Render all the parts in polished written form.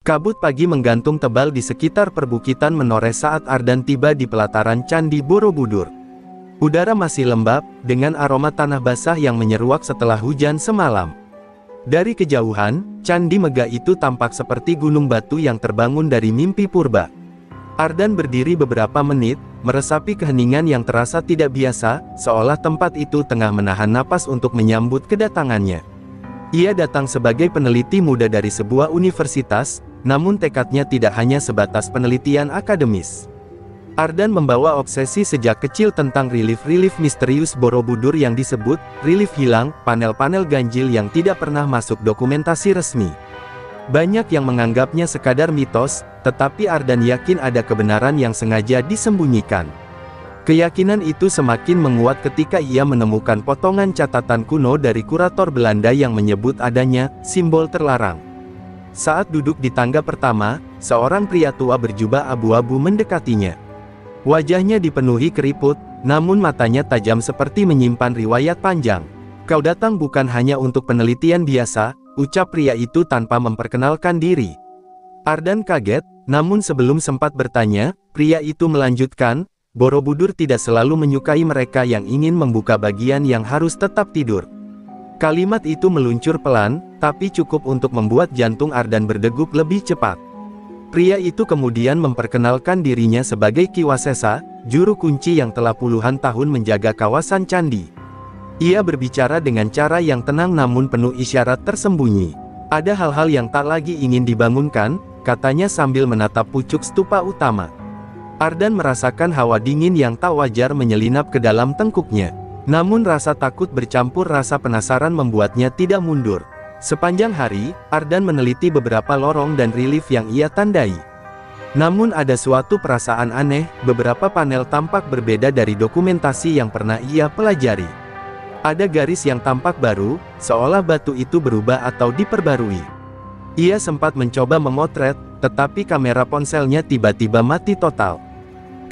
Kabut pagi menggantung tebal di sekitar perbukitan menoreh saat Ardan tiba di pelataran Candi Borobudur. Udara masih lembab, dengan aroma tanah basah yang menyeruak setelah hujan semalam. Dari kejauhan, candi megah itu tampak seperti gunung batu yang terbangun dari mimpi purba. Ardan berdiri beberapa menit, meresapi keheningan yang terasa tidak biasa, seolah tempat itu tengah menahan napas untuk menyambut kedatangannya. Ia datang sebagai peneliti muda dari sebuah universitas, namun tekadnya tidak hanya sebatas penelitian akademis. Ardan membawa obsesi sejak kecil tentang relief-relief misterius Borobudur yang disebut relief hilang, panel-panel ganjil yang tidak pernah masuk dokumentasi resmi. Banyak yang menganggapnya sekadar mitos, tetapi Ardan yakin ada kebenaran yang sengaja disembunyikan. Keyakinan itu semakin menguat ketika ia menemukan potongan catatan kuno dari kurator Belanda yang menyebut adanya simbol terlarang. Saat duduk di tangga pertama, seorang pria tua berjubah abu-abu mendekatinya. Wajahnya dipenuhi keriput, namun matanya tajam seperti menyimpan riwayat panjang. "Kau datang bukan hanya untuk penelitian biasa," ucap pria itu tanpa memperkenalkan diri. Ardan kaget, namun sebelum sempat bertanya, pria itu melanjutkan, "Borobudur tidak selalu menyukai mereka yang ingin membuka bagian yang harus tetap tidur." Kalimat itu meluncur pelan, tapi cukup untuk membuat jantung Ardan berdegup lebih cepat. Pria itu kemudian memperkenalkan dirinya sebagai Kiwasesa, juru kunci yang telah puluhan tahun menjaga kawasan candi. Ia berbicara dengan cara yang tenang namun penuh isyarat tersembunyi. "Ada hal-hal yang tak lagi ingin dibangunkan," katanya sambil menatap pucuk stupa utama. Ardan merasakan hawa dingin yang tak wajar menyelinap ke dalam tengkuknya. Namun rasa takut bercampur rasa penasaran membuatnya tidak mundur. Sepanjang hari, Ardan meneliti beberapa lorong dan relief yang ia tandai. Namun ada suatu perasaan aneh, beberapa panel tampak berbeda dari dokumentasi yang pernah ia pelajari. Ada garis yang tampak baru, seolah batu itu berubah atau diperbarui. Ia sempat mencoba memotret, tetapi kamera ponselnya tiba-tiba mati total.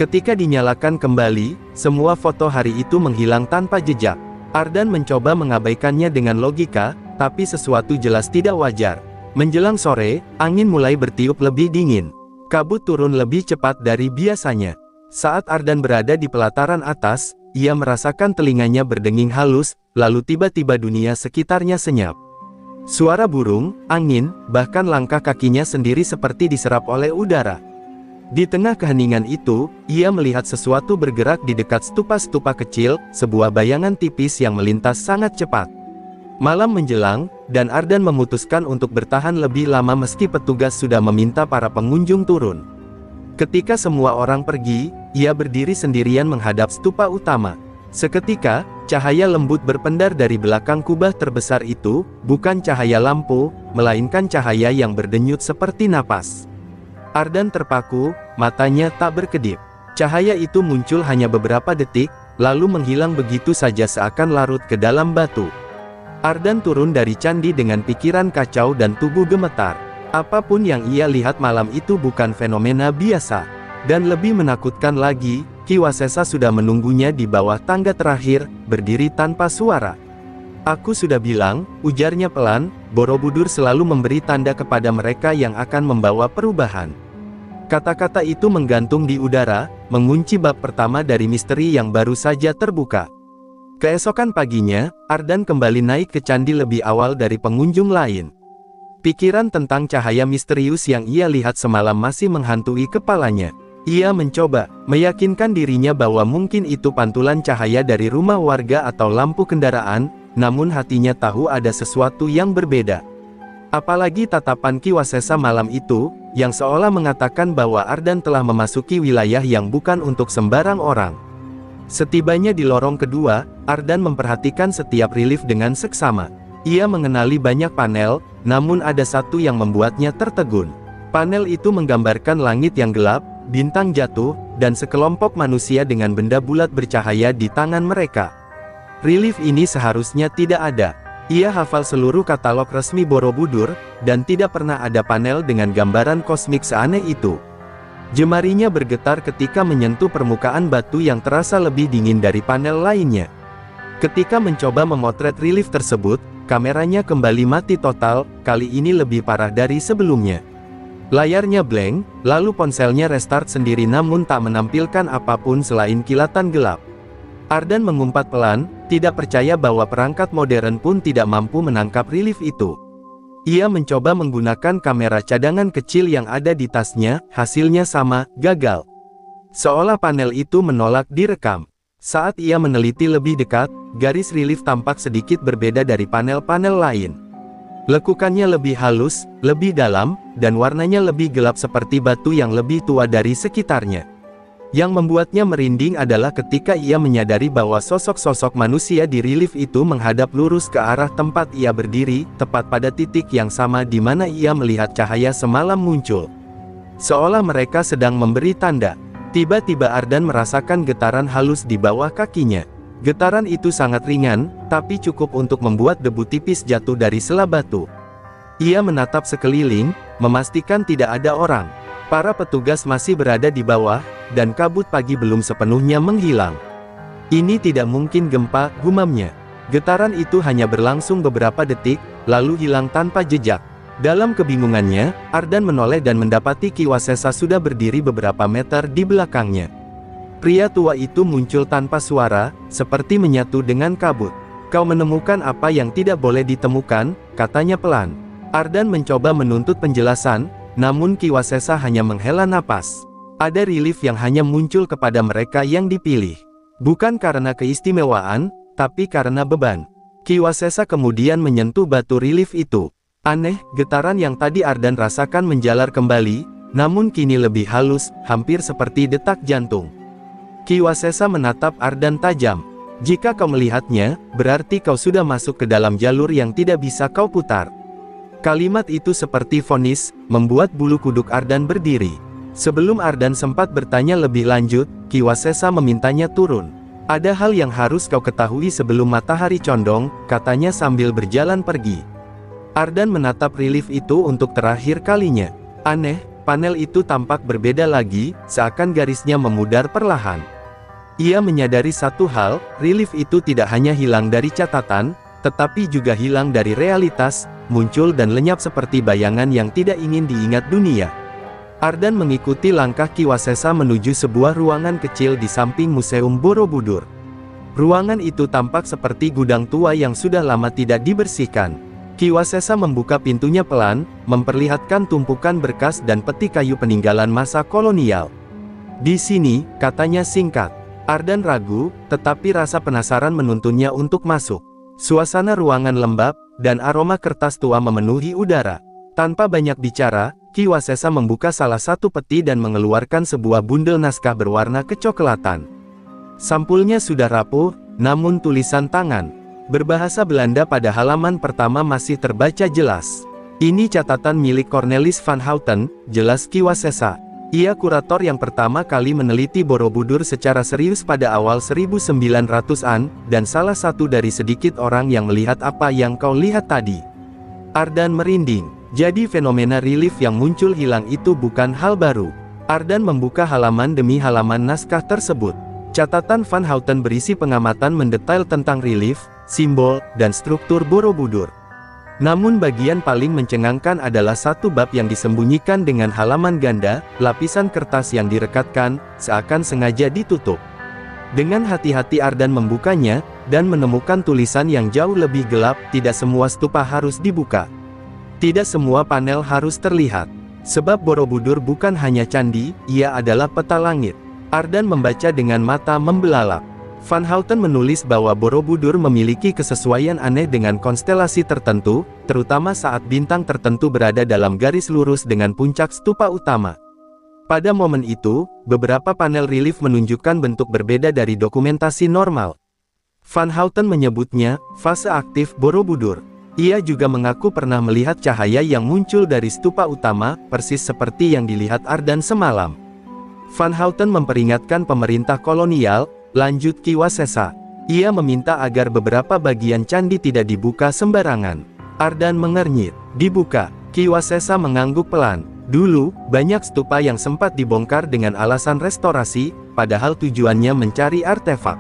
Ketika dinyalakan kembali, semua foto hari itu menghilang tanpa jejak. Ardan mencoba mengabaikannya dengan logika, tapi sesuatu jelas tidak wajar. Menjelang sore, angin mulai bertiup lebih dingin. Kabut turun lebih cepat dari biasanya. Saat Ardan berada di pelataran atas, ia merasakan telinganya berdenging halus, lalu tiba-tiba dunia sekitarnya senyap. Suara burung, angin, bahkan langkah kakinya sendiri seperti diserap oleh udara. Di tengah keheningan itu, ia melihat sesuatu bergerak di dekat stupa-stupa kecil, sebuah bayangan tipis yang melintas sangat cepat. Malam menjelang, dan Ardan memutuskan untuk bertahan lebih lama meski petugas sudah meminta para pengunjung turun. Ketika semua orang pergi, ia berdiri sendirian menghadap stupa utama. Seketika, cahaya lembut berpendar dari belakang kubah terbesar itu, bukan cahaya lampu, melainkan cahaya yang berdenyut seperti napas. Ardan terpaku, matanya tak berkedip. Cahaya itu muncul hanya beberapa detik, lalu menghilang begitu saja seakan larut ke dalam batu. Ardan turun dari candi dengan pikiran kacau dan tubuh gemetar. Apapun yang ia lihat malam itu bukan fenomena biasa. Dan lebih menakutkan lagi, Kiwasesa sudah menunggunya di bawah tangga terakhir, berdiri tanpa suara. "Aku sudah bilang," ujarnya pelan, "Borobudur selalu memberi tanda kepada mereka yang akan membawa perubahan." Kata-kata itu menggantung di udara, mengunci bab pertama dari misteri yang baru saja terbuka. Keesokan paginya, Ardan kembali naik ke candi lebih awal dari pengunjung lain. Pikiran tentang cahaya misterius yang ia lihat semalam masih menghantui kepalanya. Ia mencoba meyakinkan dirinya bahwa mungkin itu pantulan cahaya dari rumah warga atau lampu kendaraan, namun hatinya tahu ada sesuatu yang berbeda. Apalagi tatapan Kiwasesa malam itu, yang seolah mengatakan bahwa Ardan telah memasuki wilayah yang bukan untuk sembarang orang. Setibanya di lorong kedua, Ardan memperhatikan setiap relief dengan seksama. Ia mengenali banyak panel, namun ada satu yang membuatnya tertegun. Panel itu menggambarkan langit yang gelap, bintang jatuh, dan sekelompok manusia dengan benda bulat bercahaya di tangan mereka. Relief ini seharusnya tidak ada. Ia hafal seluruh katalog resmi Borobudur, dan tidak pernah ada panel dengan gambaran kosmik seaneh itu. Jemarinya bergetar ketika menyentuh permukaan batu yang terasa lebih dingin dari panel lainnya. Ketika mencoba memotret relief tersebut, kameranya kembali mati total, kali ini lebih parah dari sebelumnya. Layarnya blank, lalu ponselnya restart sendiri namun tak menampilkan apapun selain kilatan gelap. Ardan mengumpat pelan, tidak percaya bahwa perangkat modern pun tidak mampu menangkap relief itu. Ia mencoba menggunakan kamera cadangan kecil yang ada di tasnya, hasilnya sama, gagal. Seolah panel itu menolak direkam. Saat ia meneliti lebih dekat, garis relief tampak sedikit berbeda dari panel-panel lain. Lekukannya lebih halus, lebih dalam, dan warnanya lebih gelap seperti batu yang lebih tua dari sekitarnya. Yang membuatnya merinding adalah ketika ia menyadari bahwa sosok-sosok manusia di relief itu menghadap lurus ke arah tempat ia berdiri, tepat pada titik yang sama di mana ia melihat cahaya semalam muncul. Seolah mereka sedang memberi tanda. Tiba-tiba Ardan merasakan getaran halus di bawah kakinya. Getaran itu sangat ringan, tapi cukup untuk membuat debu tipis jatuh dari sela batu. Ia menatap sekeliling, memastikan tidak ada orang. Para petugas masih berada di bawah, dan kabut pagi belum sepenuhnya menghilang. Ini tidak mungkin gempa, gumamnya. Getaran itu hanya berlangsung beberapa detik, lalu hilang tanpa jejak. Dalam kebingungannya, Ardan menoleh dan mendapati Kiwasesa sudah berdiri beberapa meter di belakangnya. Pria tua itu muncul tanpa suara, seperti menyatu dengan kabut. "Kau menemukan apa yang tidak boleh ditemukan," katanya pelan. Ardan mencoba menuntut penjelasan, namun Kiwasesa hanya menghela napas. Ada relief yang hanya muncul kepada mereka yang dipilih. Bukan karena keistimewaan, tapi karena beban. Kiwasesa kemudian menyentuh batu relief itu. Aneh, getaran yang tadi Ardan rasakan menjalar kembali, namun kini lebih halus, hampir seperti detak jantung. Kiwasesa menatap Ardan tajam. "Jika kau melihatnya, berarti kau sudah masuk ke dalam jalur yang tidak bisa kau putar." Kalimat itu seperti vonis, membuat bulu kuduk Ardan berdiri. Sebelum Ardan sempat bertanya lebih lanjut, Kiwasesa memintanya turun. "Ada hal yang harus kau ketahui sebelum matahari condong," katanya sambil berjalan pergi. Ardan menatap relief itu untuk terakhir kalinya. Aneh, panel itu tampak berbeda lagi, seakan garisnya memudar perlahan. Ia menyadari satu hal, relief itu tidak hanya hilang dari catatan, tetapi juga hilang dari realitas, muncul dan lenyap seperti bayangan yang tidak ingin diingat dunia. Ardan mengikuti langkah Kiwasesa menuju sebuah ruangan kecil di samping Museum Borobudur. Ruangan itu tampak seperti gudang tua yang sudah lama tidak dibersihkan. Kiwasesa membuka pintunya pelan, memperlihatkan tumpukan berkas dan peti kayu peninggalan masa kolonial. "Di sini," katanya singkat. Ardan ragu, tetapi rasa penasaran menuntunnya untuk masuk. Suasana ruangan lembab, dan aroma kertas tua memenuhi udara. Tanpa banyak bicara, Kiwasesa membuka salah satu peti dan mengeluarkan sebuah bundel naskah berwarna kecoklatan. Sampulnya sudah rapuh, namun tulisan tangan berbahasa Belanda pada halaman pertama masih terbaca jelas. "Ini catatan milik Cornelis van Houten," jelas Kiwasesa. Ia kurator yang pertama kali meneliti Borobudur secara serius pada awal 1900-an, dan salah satu dari sedikit orang yang melihat apa yang kau lihat tadi. Ardan merinding. Jadi fenomena relief yang muncul hilang itu bukan hal baru. Ardan membuka halaman demi halaman naskah tersebut. Catatan Van Houten berisi pengamatan mendetail tentang relief, simbol, dan struktur Borobudur. Namun bagian paling mencengangkan adalah satu bab yang disembunyikan dengan halaman ganda, lapisan kertas yang direkatkan, seakan sengaja ditutup. Dengan hati-hati Ardan membukanya, dan menemukan tulisan yang jauh lebih gelap. Tidak semua stupa harus dibuka. Tidak semua panel harus terlihat. Sebab Borobudur bukan hanya candi, ia adalah peta langit. Ardan membaca dengan mata membelalak. Van Houten menulis bahwa Borobudur memiliki kesesuaian aneh dengan konstelasi tertentu, terutama saat bintang tertentu berada dalam garis lurus dengan puncak stupa utama. Pada momen itu, beberapa panel relief menunjukkan bentuk berbeda dari dokumentasi normal. Van Houten menyebutnya fase aktif Borobudur. Ia juga mengaku pernah melihat cahaya yang muncul dari stupa utama, persis seperti yang dilihat Ardan semalam. Van Houten memperingatkan pemerintah kolonial, lanjut Kiwasesa. Ia meminta agar beberapa bagian candi tidak dibuka sembarangan. Ardan mengernyit. "Dibuka." Kiwasesa mengangguk pelan. "Dulu, banyak stupa yang sempat dibongkar dengan alasan restorasi, padahal tujuannya mencari artefak.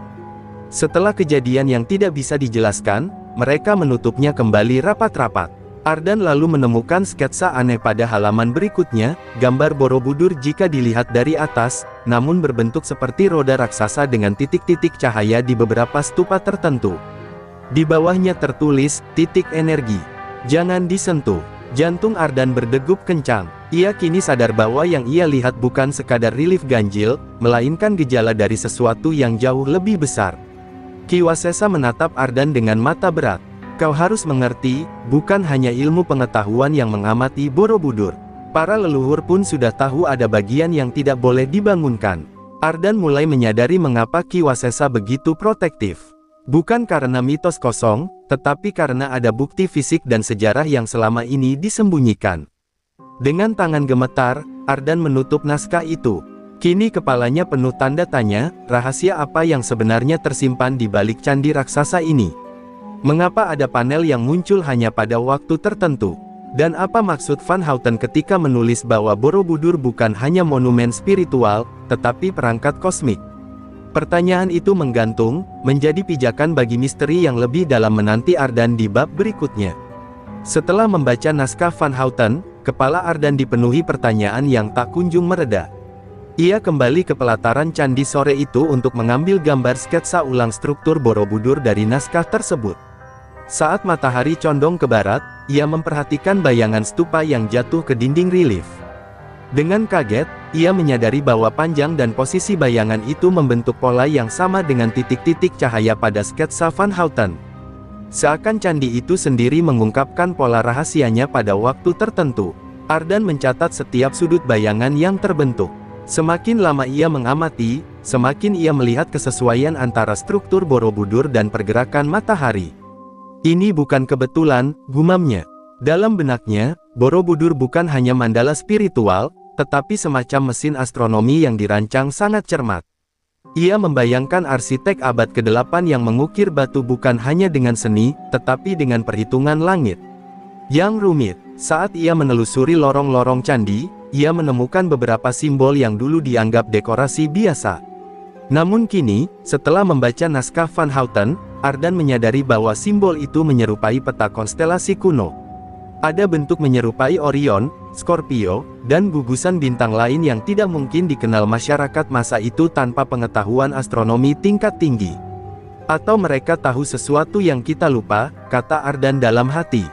Setelah kejadian yang tidak bisa dijelaskan, mereka menutupnya kembali rapat-rapat. Ardan lalu menemukan sketsa aneh pada halaman berikutnya, gambar Borobudur jika dilihat dari atas, namun berbentuk seperti roda raksasa dengan titik-titik cahaya di beberapa stupa tertentu. Di bawahnya tertulis, titik energi. Jangan disentuh. Jantung Ardan berdegup kencang. Ia kini sadar bahwa yang ia lihat bukan sekadar relief ganjil, melainkan gejala dari sesuatu yang jauh lebih besar. Ki Wasesa menatap Ardan dengan mata berat. Kau harus mengerti, bukan hanya ilmu pengetahuan yang mengamati Borobudur. Para leluhur pun sudah tahu ada bagian yang tidak boleh dibangunkan. Ardan mulai menyadari mengapa Ki Wasesa begitu protektif. Bukan karena mitos kosong, tetapi karena ada bukti fisik dan sejarah yang selama ini disembunyikan. Dengan tangan gemetar, Ardan menutup naskah itu. Kini kepalanya penuh tanda tanya, rahasia apa yang sebenarnya tersimpan di balik candi raksasa ini? Mengapa ada panel yang muncul hanya pada waktu tertentu? Dan apa maksud Van Houten ketika menulis bahwa Borobudur bukan hanya monumen spiritual, tetapi perangkat kosmik? Pertanyaan itu menggantung, menjadi pijakan bagi misteri yang lebih dalam menanti Ardan di bab berikutnya. Setelah membaca naskah Van Houten, kepala Ardan dipenuhi pertanyaan yang tak kunjung mereda. Ia kembali ke pelataran candi sore itu untuk mengambil gambar sketsa ulang struktur Borobudur dari naskah tersebut. Saat matahari condong ke barat, ia memperhatikan bayangan stupa yang jatuh ke dinding relief. Dengan kaget, ia menyadari bahwa panjang dan posisi bayangan itu membentuk pola yang sama dengan titik-titik cahaya pada sketsa Van Houten. Seakan candi itu sendiri mengungkapkan pola rahasianya pada waktu tertentu. Ardan mencatat setiap sudut bayangan yang terbentuk. Semakin lama ia mengamati, semakin ia melihat kesesuaian antara struktur Borobudur dan pergerakan matahari. Ini bukan kebetulan, gumamnya. Dalam benaknya, Borobudur bukan hanya mandala spiritual, tetapi semacam mesin astronomi yang dirancang sangat cermat. Ia membayangkan arsitek abad ke-8 yang mengukir batu bukan hanya dengan seni, tetapi dengan perhitungan langit yang rumit. Saat ia menelusuri lorong-lorong candi, ia menemukan beberapa simbol yang dulu dianggap dekorasi biasa. Namun kini, setelah membaca naskah Van Houten, Ardan menyadari bahwa simbol itu menyerupai peta konstelasi kuno. Ada bentuk menyerupai Orion, Scorpio, dan gugusan bintang lain yang tidak mungkin dikenal masyarakat masa itu tanpa pengetahuan astronomi tingkat tinggi. Atau mereka tahu sesuatu yang kita lupa, kata Ardan dalam hati.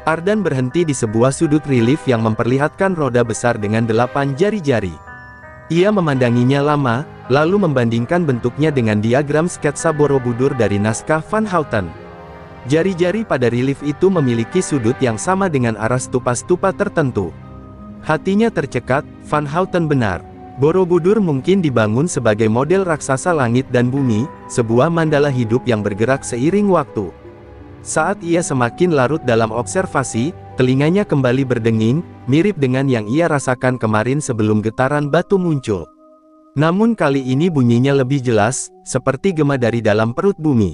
Ardan berhenti di sebuah sudut relief yang memperlihatkan roda besar dengan 8 jari-jari. Ia memandanginya lama, lalu membandingkan bentuknya dengan diagram sketsa Borobudur dari naskah Van Houten. Jari-jari pada relief itu memiliki sudut yang sama dengan arah stupa-stupa tertentu. Hatinya tercekat, Van Houten benar. Borobudur mungkin dibangun sebagai model raksasa langit dan bumi, sebuah mandala hidup yang bergerak seiring waktu. Saat ia semakin larut dalam observasi, telinganya kembali berdenging, mirip dengan yang ia rasakan kemarin sebelum getaran batu muncul. Namun kali ini bunyinya lebih jelas, seperti gema dari dalam perut bumi.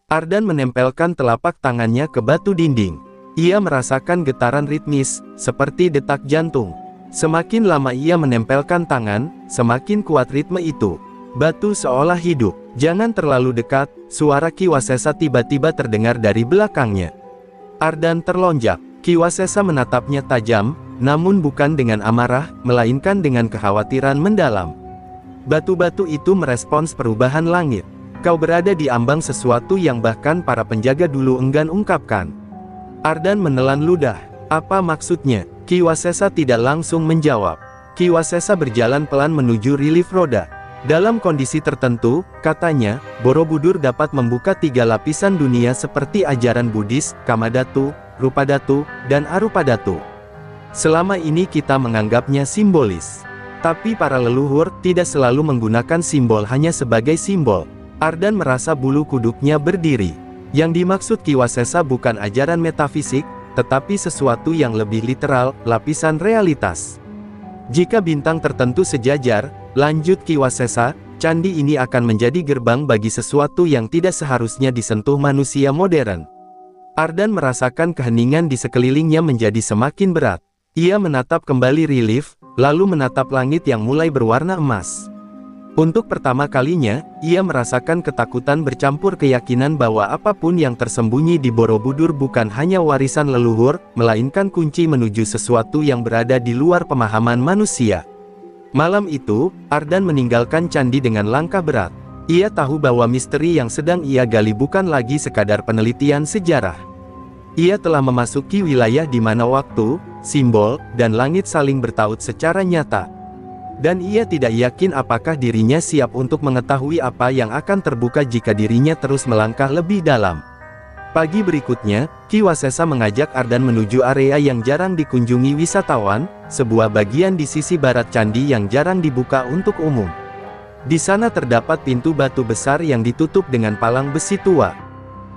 Ardan menempelkan telapak tangannya ke batu dinding. Ia merasakan getaran ritmis, seperti detak jantung. Semakin lama ia menempelkan tangan, semakin kuat ritme itu. Batu seolah hidup. Jangan terlalu dekat, suara Ki Wasesa tiba-tiba terdengar dari belakangnya. Ardan terlonjak. Ki Wasesa menatapnya tajam, namun bukan dengan amarah, melainkan dengan kekhawatiran mendalam. Batu-batu itu merespons perubahan langit. Kau berada di ambang sesuatu yang bahkan para penjaga dulu enggan ungkapkan. Ardan menelan ludah. Apa maksudnya? Ki Wasesa tidak langsung menjawab. Ki Wasesa berjalan pelan menuju relief roda. Dalam kondisi tertentu, katanya, Borobudur dapat membuka 3 lapisan dunia seperti ajaran Buddhis, Kamadhatu, Rupadhatu, dan Arupadhatu. Selama ini kita menganggapnya simbolis. Tapi para leluhur tidak selalu menggunakan simbol hanya sebagai simbol. Ardan merasa bulu kuduknya berdiri. Yang dimaksud Ki Wasesa bukan ajaran metafisik, tetapi sesuatu yang lebih literal, lapisan realitas. Jika bintang tertentu sejajar, lanjut Ki Wasesa, candi ini akan menjadi gerbang bagi sesuatu yang tidak seharusnya disentuh manusia modern. Ardan merasakan keheningan di sekelilingnya menjadi semakin berat. Ia menatap kembali relief, lalu menatap langit yang mulai berwarna emas. Untuk pertama kalinya, ia merasakan ketakutan bercampur keyakinan bahwa apapun yang tersembunyi di Borobudur bukan hanya warisan leluhur, melainkan kunci menuju sesuatu yang berada di luar pemahaman manusia. Malam itu, Ardan meninggalkan candi dengan langkah berat. Ia tahu bahwa misteri yang sedang ia gali bukan lagi sekadar penelitian sejarah. Ia telah memasuki wilayah di mana waktu, simbol, dan langit saling bertaut secara nyata. Dan ia tidak yakin apakah dirinya siap untuk mengetahui apa yang akan terbuka jika dirinya terus melangkah lebih dalam. Pagi berikutnya, Ki Wasesa mengajak Ardan menuju area yang jarang dikunjungi wisatawan, sebuah bagian di sisi barat candi yang jarang dibuka untuk umum. Di sana terdapat pintu batu besar yang ditutup dengan palang besi tua.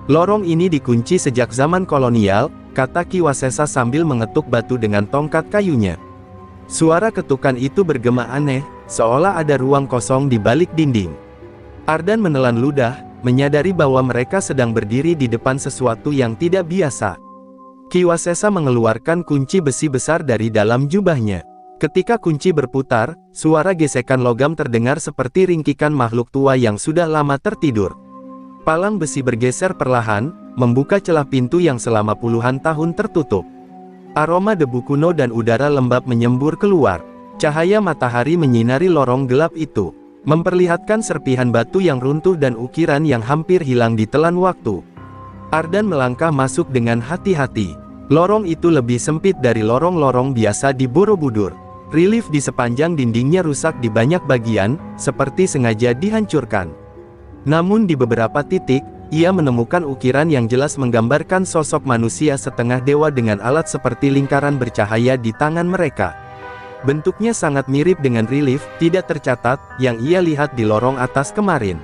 Lorong ini dikunci sejak zaman kolonial, kata Ki Wasesa sambil mengetuk batu dengan tongkat kayunya. Suara ketukan itu bergema aneh, seolah ada ruang kosong di balik dinding. Ardan menelan ludah, menyadari bahwa mereka sedang berdiri di depan sesuatu yang tidak biasa. Ki Wasesa mengeluarkan kunci besi besar dari dalam jubahnya. Ketika kunci berputar, suara gesekan logam terdengar seperti ringkikan makhluk tua yang sudah lama tertidur. Palang besi bergeser perlahan, membuka celah pintu yang selama puluhan tahun tertutup. Aroma debu kuno dan udara lembab menyembur keluar. Cahaya matahari menyinari lorong gelap itu, memperlihatkan serpihan batu yang runtuh dan ukiran yang hampir hilang di telan waktu. Ardan melangkah masuk dengan hati-hati. Lorong itu lebih sempit dari lorong-lorong biasa di Borobudur. Relief di sepanjang dindingnya rusak di banyak bagian, seperti sengaja dihancurkan. Namun di beberapa titik, ia menemukan ukiran yang jelas menggambarkan sosok manusia setengah dewa dengan alat seperti lingkaran bercahaya di tangan mereka. Bentuknya sangat mirip dengan relief tidak tercatat yang ia lihat di lorong atas kemarin.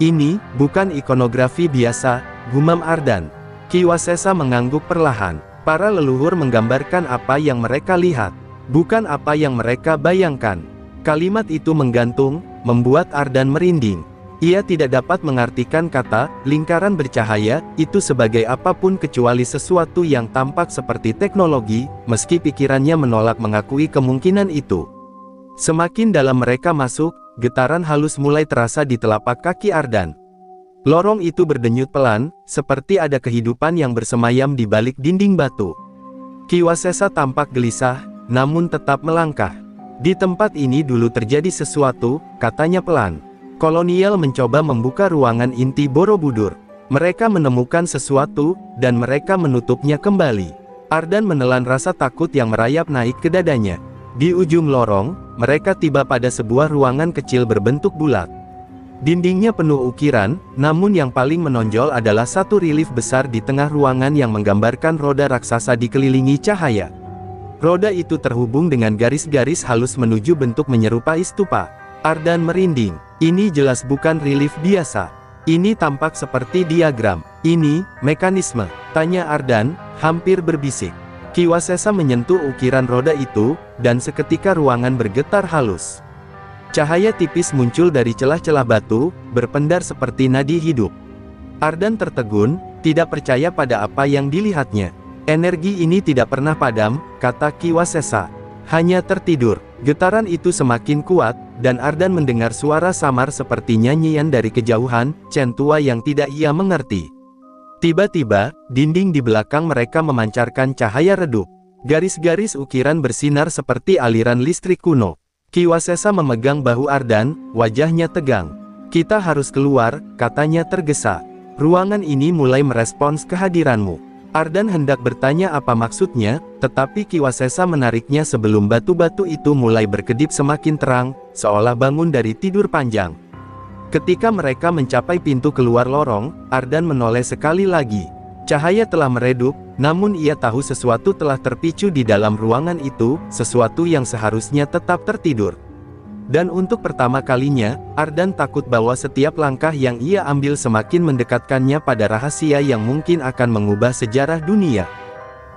Ini bukan ikonografi biasa, gumam Ardan. Ki Wasesa mengangguk perlahan. Para leluhur menggambarkan apa yang mereka lihat, bukan apa yang mereka bayangkan. Kalimat itu menggantung, membuat Ardan merinding. Ia tidak dapat mengartikan kata lingkaran bercahaya itu sebagai apapun kecuali sesuatu yang tampak seperti teknologi, meski pikirannya menolak mengakui kemungkinan itu. Semakin dalam mereka masuk, getaran halus mulai terasa di telapak kaki Ardan. Lorong itu berdenyut pelan, seperti ada kehidupan yang bersemayam di balik dinding batu. Ki Wasesa tampak gelisah, namun tetap melangkah. Di tempat ini dulu terjadi sesuatu, katanya pelan. Kolonial mencoba membuka ruangan inti Borobudur. Mereka menemukan sesuatu, dan mereka menutupnya kembali. Ardan menelan rasa takut yang merayap naik ke dadanya. Di ujung lorong, mereka tiba pada sebuah ruangan kecil berbentuk bulat. Dindingnya penuh ukiran, namun yang paling menonjol adalah satu relief besar di tengah ruangan yang menggambarkan roda raksasa dikelilingi cahaya. Roda itu terhubung dengan garis-garis halus menuju bentuk menyerupai stupa. Ardan merinding. Ini jelas bukan relief biasa. Ini tampak seperti diagram. Ini, mekanisme, tanya Ardan, hampir berbisik. Ki Wasesa menyentuh ukiran roda itu, dan seketika ruangan bergetar halus. Cahaya tipis muncul dari celah-celah batu, berpendar seperti nadi hidup. Ardan tertegun, tidak percaya pada apa yang dilihatnya. Energi ini tidak pernah padam, kata Ki Wasesa. Hanya tertidur. Getaran itu semakin kuat, dan Ardan mendengar suara samar seperti nyanyian dari kejauhan, Chen tua yang tidak ia mengerti. Tiba-tiba, dinding di belakang mereka memancarkan cahaya redup. Garis-garis ukiran bersinar seperti aliran listrik kuno. Ki Wasesa memegang bahu Ardan, wajahnya tegang. Kita harus keluar, katanya tergesa. Ruangan ini mulai merespons kehadiranmu. Ardan hendak bertanya apa maksudnya, tetapi Ki Wasesa menariknya sebelum batu-batu itu mulai berkedip semakin terang, seolah bangun dari tidur panjang. Ketika mereka mencapai pintu keluar lorong, Ardan menoleh sekali lagi. Cahaya telah meredup, namun ia tahu sesuatu telah terpicu di dalam ruangan itu, sesuatu yang seharusnya tetap tertidur. Dan untuk pertama kalinya, Ardan takut bahwa setiap langkah yang ia ambil semakin mendekatkannya pada rahasia yang mungkin akan mengubah sejarah dunia.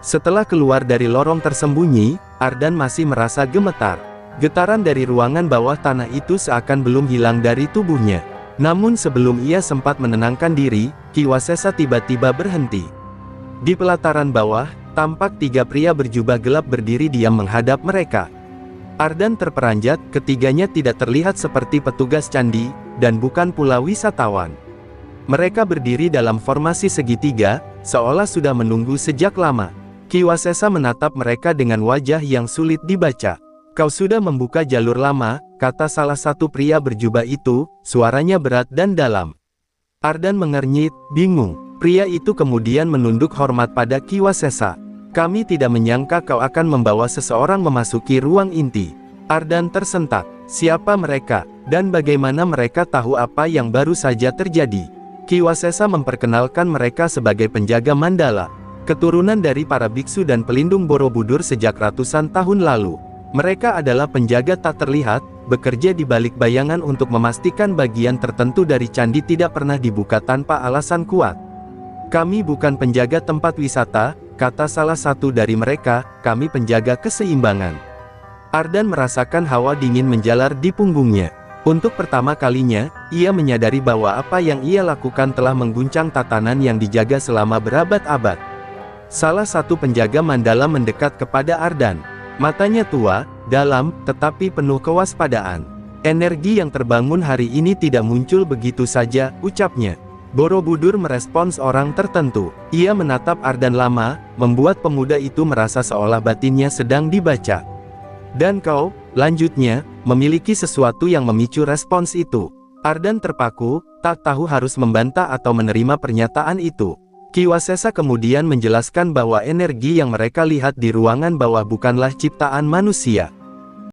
Setelah keluar dari lorong tersembunyi, Ardan masih merasa gemetar. Getaran dari ruangan bawah tanah itu seakan belum hilang dari tubuhnya. Namun sebelum ia sempat menenangkan diri, Ki Wasesa tiba-tiba berhenti. Di pelataran bawah, tampak tiga pria berjubah gelap berdiri diam menghadap mereka. Ardan terperanjat, ketiganya tidak terlihat seperti petugas candi, dan bukan pula wisatawan. Mereka berdiri dalam formasi segitiga, seolah sudah menunggu sejak lama. Ki Wasesa menatap mereka dengan wajah yang sulit dibaca. "Kau sudah membuka jalur lama," kata salah satu pria berjubah itu, suaranya berat dan dalam. Ardan mengernyit, bingung. Pria itu kemudian menunduk hormat pada Ki Wasesa. "Kami tidak menyangka kau akan membawa seseorang memasuki ruang inti." Ardan tersentak. Siapa mereka, dan bagaimana mereka tahu apa yang baru saja terjadi? Ki Wasesa memperkenalkan mereka sebagai penjaga mandala, keturunan dari para biksu dan pelindung Borobudur sejak ratusan tahun lalu. Mereka adalah penjaga tak terlihat, bekerja di balik bayangan untuk memastikan bagian tertentu dari candi tidak pernah dibuka tanpa alasan kuat. "Kami bukan penjaga tempat wisata," kata salah satu dari mereka, "kami penjaga keseimbangan." Ardan merasakan hawa dingin menjalar di punggungnya. Untuk pertama kalinya, ia menyadari bahwa apa yang ia lakukan telah mengguncang tatanan yang dijaga selama berabad-abad. Salah satu penjaga mandala mendekat kepada Ardan. Matanya tua, dalam, tetapi penuh kewaspadaan. "Energi yang terbangun hari ini tidak muncul begitu saja," ucapnya. Borobudur merespons orang tertentu. Ia menatap Ardan lama, membuat pemuda itu merasa seolah batinnya sedang dibaca. "Dan kau," lanjutnya, "memiliki sesuatu yang memicu respons itu." Ardan terpaku, tak tahu harus membantah atau menerima pernyataan itu. Ki Wasesa kemudian menjelaskan bahwa energi yang mereka lihat di ruangan bawah bukanlah ciptaan manusia.